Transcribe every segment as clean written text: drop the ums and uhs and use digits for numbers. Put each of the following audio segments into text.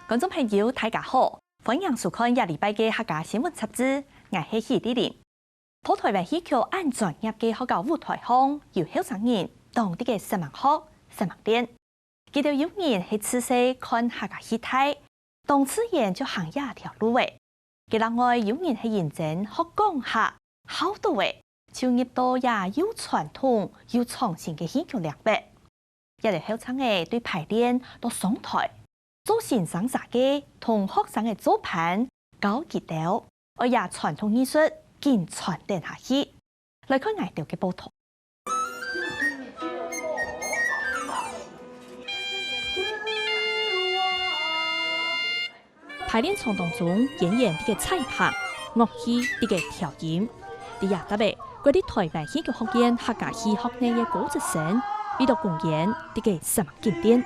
观众朋友，大家好，欢迎收看下礼拜嘅客家新闻杂志，我係許麗玲。普台灣戲劇按專業嘅客家舞台腔，由後生人當地嘅新聞學、新聞店，佢哋有人係仔細看客家戲台，當自然就行一條路嘅。佢另外有人係認真學講下好多嘅，就入到也有傳統有創新嘅戲劇領域。一嚟後生嘅對排練到上台。做先生啥嘅同學生嘅組盤搞結調，我也傳統藝術見傳承下去。來看藝調嘅報道。排練場當中，演員啲嘅彩排、樂器啲嘅調音，啲也特別嗰啲台灣戲劇學院客家戲學內嘅高職生，遇到公演啲嘅什麼經典。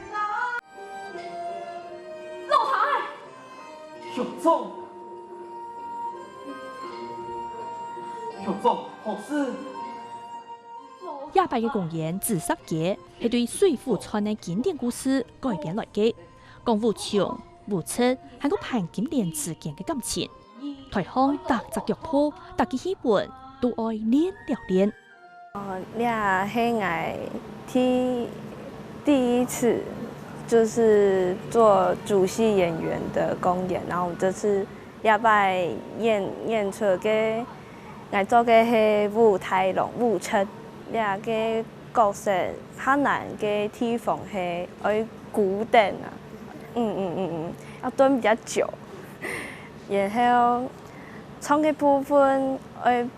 熊总，好事！廿八嘅公演自殺節係對水滸傳嘅經典故事改編來嘅，講武松、武七係個潘金蓮之間嘅感情。台腔踏隻腳步，大家戲本都愛練了練。呢係我第一次就是做主戲演員的公演，然後這次也拜演出嘅。我做嘅係武太郎、武七，呢個角色較難嘅地方係愛古典啊，要蹲比較久，然後唱嘅部分愛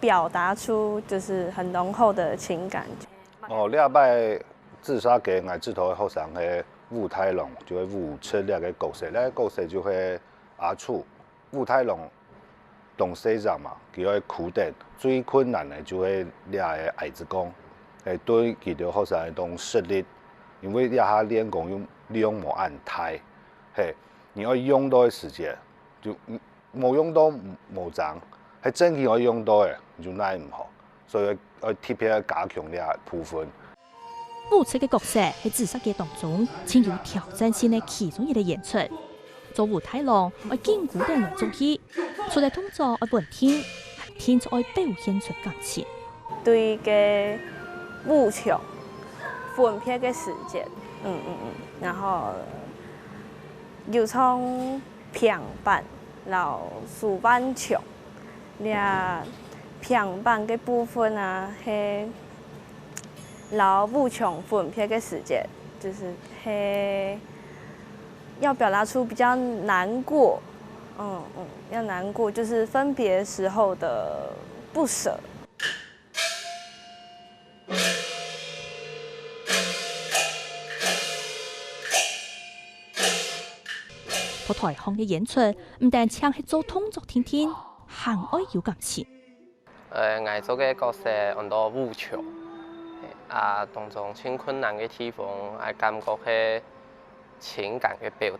表達出就是很濃厚的情感。呢擺自殺嘅我指頭嘅學生係武太郎，就係武七呢個角色，呢個角色就係阿楚，武太郎。當西藏嘛，佢要苦練，最困難嘅就係呢個矮子功，係對佢哋學生一種實力，因為呢下練功用量冇按太，係你要用到嘅時間就冇用到冇漲，係真係要用到嘅就耐唔好，所以要特別加強呢個部分。武七嘅角色喺自殺嘅當中，請有挑戰性嘅其中一個演出。做武太郎愛堅固地來做戲，除咗動作愛本天，天就愛表現出感情。對嘅武松分配嘅時間，然後又從平板，然後豎板牆，呢平板嘅部分啊，係然後武松分配嘅時間，就是係。要表達出比較難過，要難過，就是分別時候的不捨。個台腔嘅演出唔但唱係做動作天天，還愛有感情。我做嘅角色很多武松，當中最困難嘅地方，我感覺係。情感嘅表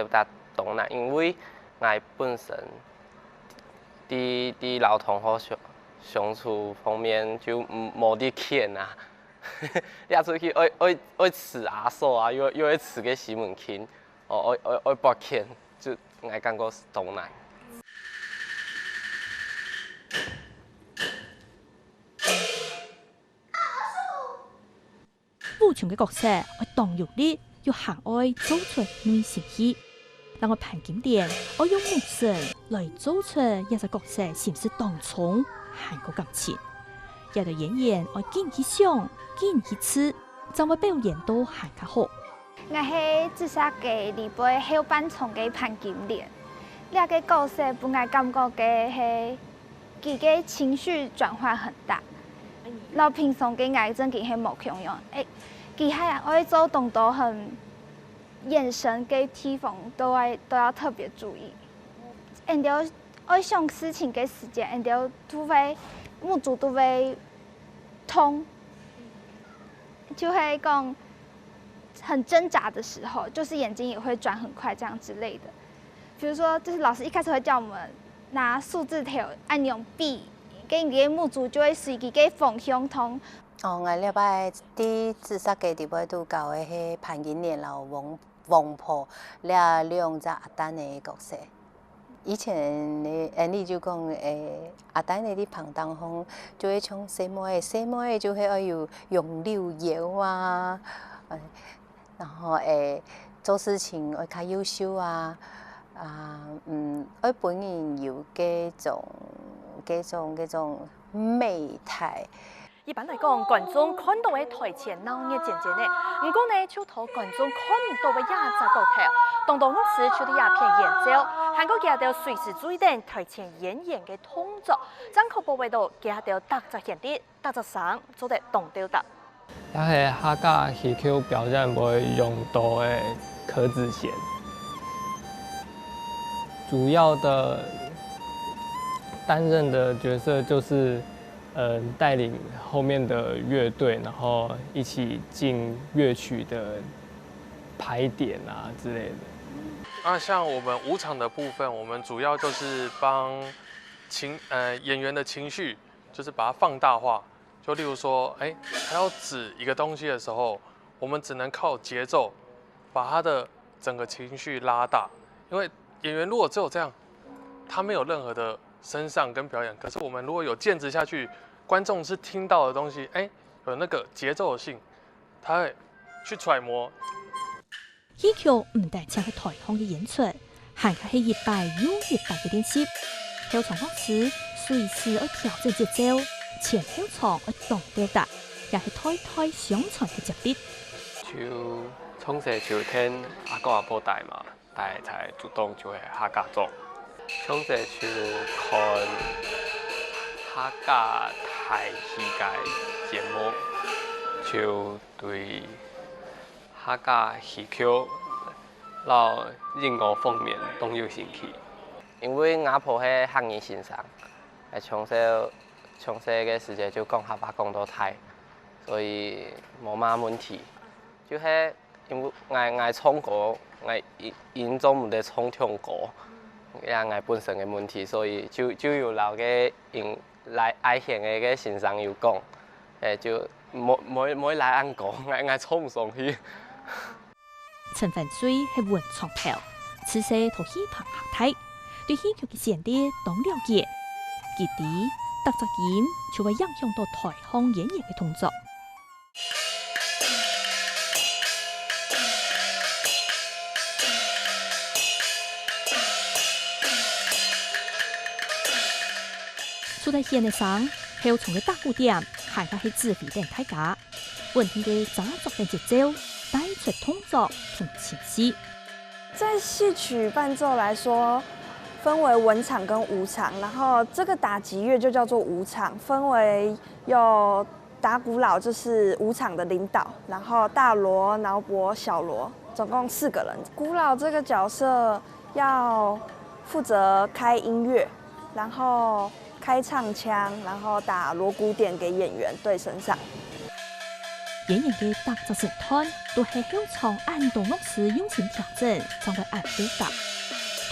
達當然，因為我本身啲老同學相處方面就冇啲欠啊，一出去愛吃阿嫂啊，又愛吃個西門慶，愛博欠，就我感覺是當然。武松嘅角色愛當肉啲。要行愛做出內心戲，讓我潘金蓮我用目神來做出一隻角色，是唔是當中含個感情？有的演員愛見一想，見一次，就會表現到含較好。我係自殺嘅裡邊後半場嘅潘金蓮，呢個角色俾我感覺嘅係佢嘅情緒轉換很大，然後平常嘅我真嘅係冇強樣。佢係愛做動作很眼神嘅地方都要特別注意，然後愛想事情嘅時間，然後都會目睭都會痛，就會講很掙扎的時候，就是眼睛也會轉很快，這樣之類的。比如說，就是老師一開始會叫我們拿數字條按用筆，跟你嘅目睭就會隨佢嘅方向痛。我呢擺啲自殺嘅地方都教嘅係潘金蓮老王王婆俩两只阿丹的角色。以前的安尼就讲阿丹的伫旁当风就会唱西妹，西妹就会要有用柳油啊，然后做事情会较优秀啊，而本人有嗰種美態。一般来讲，观众看到的台前闹热渐渐的，不过呢，就同观众看唔到的亚洲高头，当当时就啲鸦片研究，韩国家到随时注意定台前演员的动作，张口部位到家到搭着现地，搭着上做得动掉的。也係客家戲曲表現會用到的柯子賢，主要的擔任的角色就是帶領後面的樂隊，然後一起進樂曲的排點啊之類的。像我們舞場的部分，我們主要就是幫演員的情緒，就是把它放大化。就例如說，他要指一個東西的時候，我們只能靠節奏，把他的整個情緒拉大。因為演員如果只有這樣，他沒有任何的身上跟表演。可是我們如果有建制下去，觀眾是聽到的東西，有那個節奏性，他會去揣摩。戲劇唔但只係台腔嘅演出，還係一擺又一擺嘅練習。跳床嗰時，隨時要調整節奏，前後床要動表達，也係台台相傳嘅接力。就從細就聽阿公阿婆帶嘛，帶才主動就會客家做。從細就看客家台戲嘅節目，就對客家戲劇到音樂方面都有興趣。因為阿婆係客語先生，從細嘅時間就講客家講到台，所以冇乜問題。就係因為我唱歌，我演奏唔得唱唱歌，也我本身嘅問題，所以就有留嘅因來愛現嘅先生有講，就冇來按講，我唱唔上去。陳凡水係文創票，此時同戲棚合體，對戲劇嘅前啲當了解，佢哋特質演就會影響到台腔演員嘅動作。出在現嘅上，後從嘅大鼓點，行嘅係指揮定大家，穩定嘅掌握嘅節奏，帶出動作同情緒。在戲曲伴奏來說，分為文場跟武場，然後這個打擊樂就叫做武場，分為有打鼓佬，就是武場的領導，然後大鑼、腦鈸、小鑼，總共4個人。鼓佬這個角色要負責開音樂，然後開唱腔，然後打鑼鼓點給演員對身上。演員嘅特質成團都係向從按動樂時用心調整，才會按表達。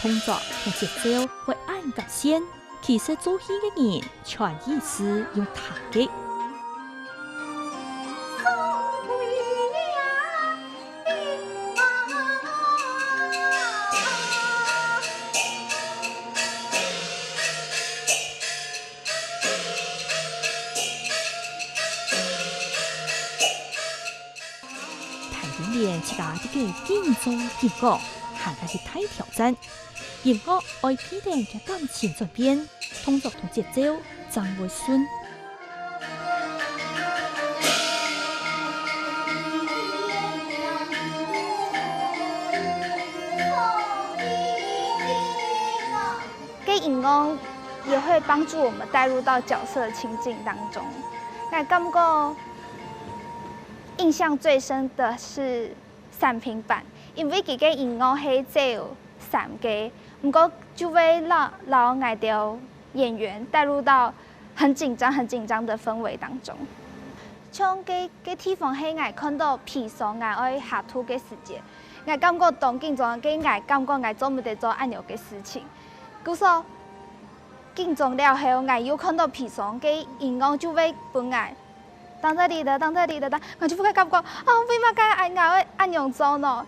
動作同節奏會按表現，其實做戲嘅人全意思要彈擊。自家啲嘅建造結構，行係太挑戰。音樂愛批定嘅感情轉變，動作同節奏將會順。給音樂也會幫助我們帶入到角色情境當中。我感覺印象最深的是三平板，因為佢嘅音樂係只有3個，不過就會讓我哋演員帶入到很緊張的氛圍當中。像嘅地方係我看到皮霜我愛下吐嘅時節，我感覺當緊張嘅我感覺我做唔得做按鈕嘅事情，故說緊張了後，我又看到皮霜嘅音樂就會本來。當這裡的，我就會感覺為乜該按鈕做呢？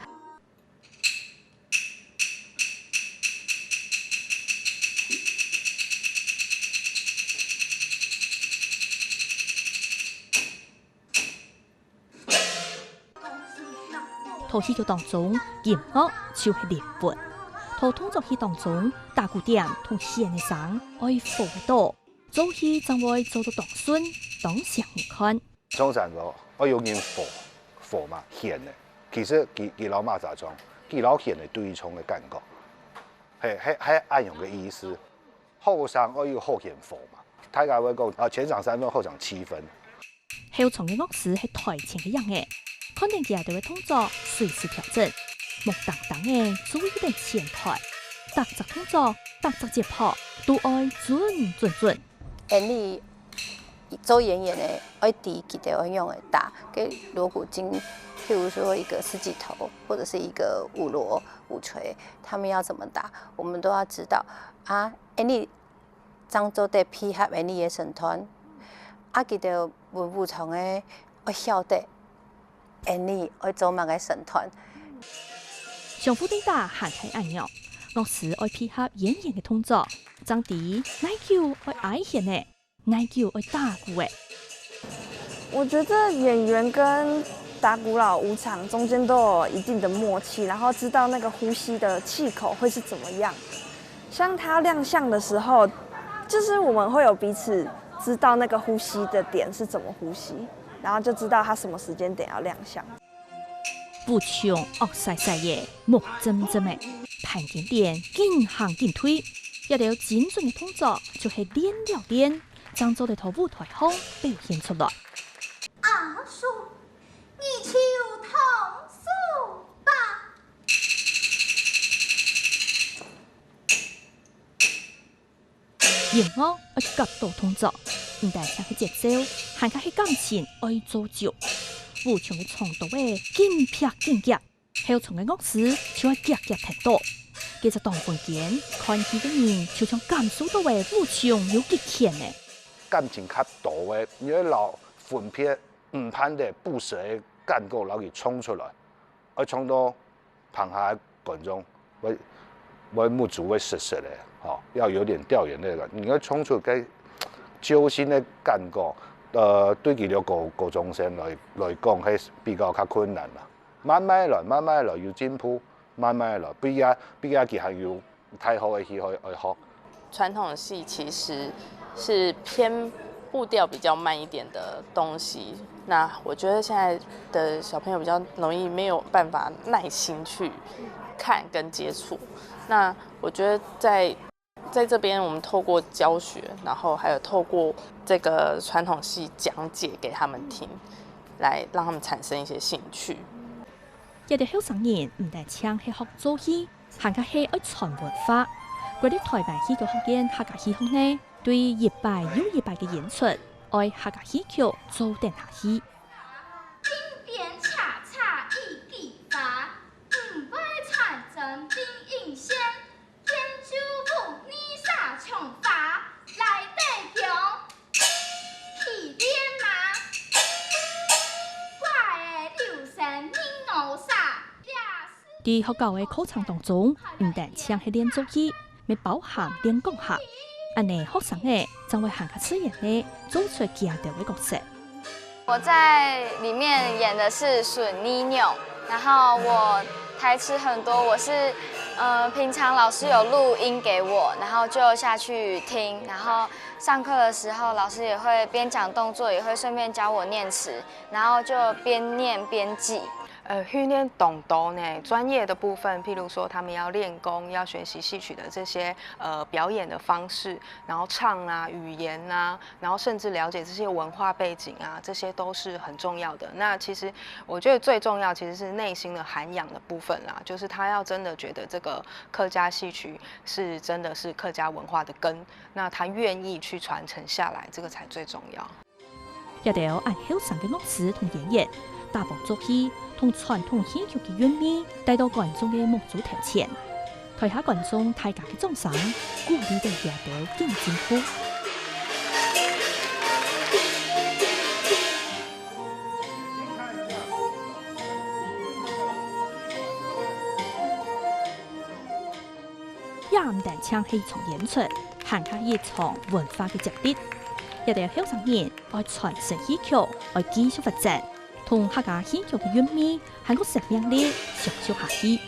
套戏剧当中，音乐就是灵魂。套动作戏当中，打鼓点同弦的声爱辅导，做戏将会做到当顺，当上人看。通常我用音佛嘛弦的，其实佢老马咋装，佢老弦的对冲的感觉，係暗用嘅意思。後生我要後弦佛嘛，大家會講前場3分，後場7分。後場嘅樂師係台前嘅人嘅，肯定佢哋會動作隨時調整，木當當嘅注意力前台，特質動作、特質節拍都愛準。你做演員的，愛低記得要用的打給鑼鼓經，譬如說一個四季頭或者是一個五鑼五錘，他們要怎麼打，我們都要知道啊。你漳州得配合你的身段，啊記得文武場的要曉得，你要做乜嘅身段。上副對打行係按樣，樂師愛配合演員嘅動作，爭啲愛叫愛矮弦嘅，愛叫愛打鼓嘅。我覺得演員跟打鼓佬舞場中間都有一定的默契，然後知道那個呼吸的氣口會是怎麼樣。像他亮相的時候，就是我們會有彼此知道那個呼吸的點是怎麼呼吸，然後就知道他什麼時間點要亮相。步槍惡曬曬嘅，木針針嘅，盤緊點，緊行緊推，一條精準嘅動作就係練了練，漳州嘅套舞台腔表現出來。阿叔，你就同數吧。音樂愛角度動作，唔但唱起節奏，還加起感情愛做就。舞場嘅長度嘅緊拍緊夾，後場嘅樂師就愛夾夾停到。其實當分間看戲嘅人就像感受到嘅舞場有極強嘅感情較大嘅，因為老分片唔盼的不捨嘅感覺，老佢衝出來，而衝到旁下嘅觀眾，我目睭會實實嘅，要有點掉眼淚嘅。你要衝出嘅揪心嘅感覺。對佢哋高中生來講係比較困難啦。慢慢來要進步，慢慢來，比較佢還要太好嘅戲去學。傳統戲其實是偏步調比較慢一點的東西，那我覺得現在的小朋友比較容易沒有辦法耐心去看跟接觸。那我覺得在這邊，我們透過教學，然後還有透過這個傳統戲講解給他們聽，來讓他們產生一些興趣。有啲後生人唔但唱係學做戲，還加係愛傳文化。嗰啲台灣戲劇學院客家戲腔呢，對一擺又一擺嘅演出，愛客家戲劇做定下戲。經典恰恰一技法，唔會產生定影線。天就無你啥唱法來得強，起點嘛，怪流神命牛啥。喺學校嘅課程當中，唔但唱係練做戲，咪包含練講學。安尼學生嘅將會行較自然嘅做出家條嘅角色。我在裡面演的是筍妮妞，然後我台詞很多，我是平常老師有錄音給我，然後就下去聽，然後上課的時候老師也會邊講動作，也會順便教我念詞，然後就邊念邊記。訓練動作呢，專業的部分，譬如說他們要練功，要學習戲曲的這些表演的方式，然後唱啊、語言啊，然後甚至了解這些文化背景啊，這些都是很重要的。那其實我覺得最重要其實是內心的涵養的部分啦，就是他要真的覺得這個客家戲曲是真的是客家文化的根，那他願意去傳承下來，這個才最重要。一定要按後生嘅樂師同演員打幫做戲。同傳統戲劇嘅韻味帶到觀眾嘅目睭頭前，台下觀眾大家嘅掌聲，鼓勵到下條更進步。也唔但唱係一場演出，還係一場文化嘅節日。一定要後生人愛傳承戲劇，愛繼續發展。同客家戏剧嘅韵味，喺我生命里享受下去。